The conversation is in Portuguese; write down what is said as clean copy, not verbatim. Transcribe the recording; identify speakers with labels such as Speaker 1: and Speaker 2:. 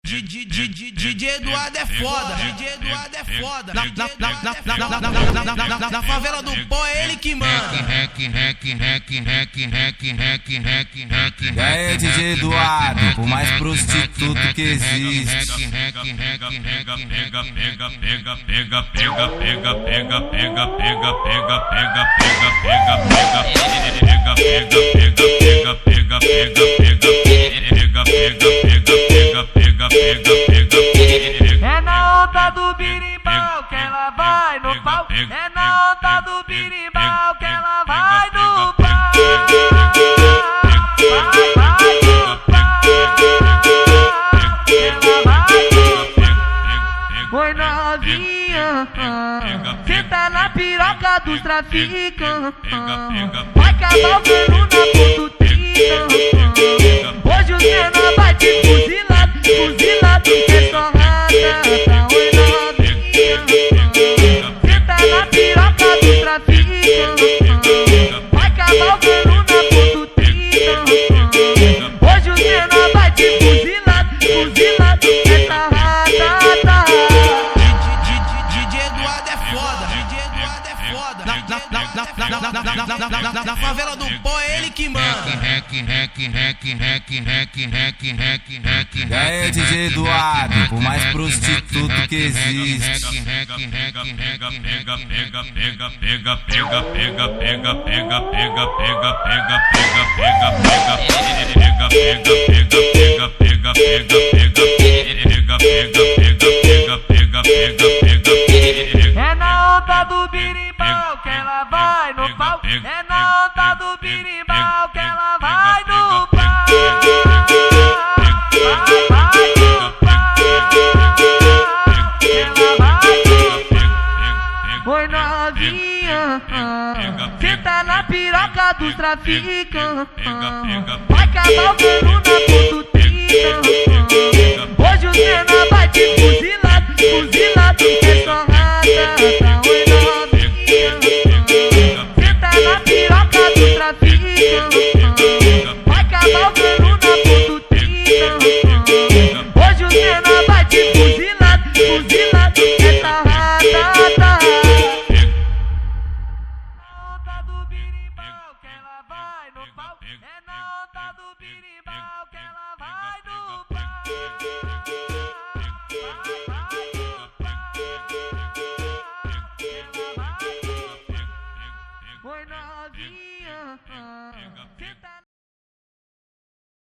Speaker 1: DJ Eduardo é foda, DJ Eduardo é foda. Na favela do pó é ele que manda.
Speaker 2: E aí, DJ Eduardo, o mais prostituto que existe.
Speaker 3: É na onda do birimbau que ela vai no pau. É na onda do birimbau que ela vai no pau. Vai no pau. Ela vai no pau. Oi novinha, senta na piroca dos traficantes. Vai cavalgando na pontutinha. Hoje o menor vai te fuzilar, fuzilado, é só rata. Oi novinha, senta na piroca do traficante. Vai cavalgando na pontutinha. Hoje o menor vai te fuzilar, fuzilado, é só rata.
Speaker 1: DJ Eduardo é foda, DJ Eduardo é foda. Na favela do pó é ele que manda.
Speaker 2: E aí, DJ Eduardo, o mais prostituto que existe.
Speaker 3: É na onda do birimbau que ela vai no pau. É na onda do birimbau que ela vai no pau. Vai no pau. Ela vai no pau. Oi novinha, senta na piroca dos traficantes. Vai cavalgando na pontutinha.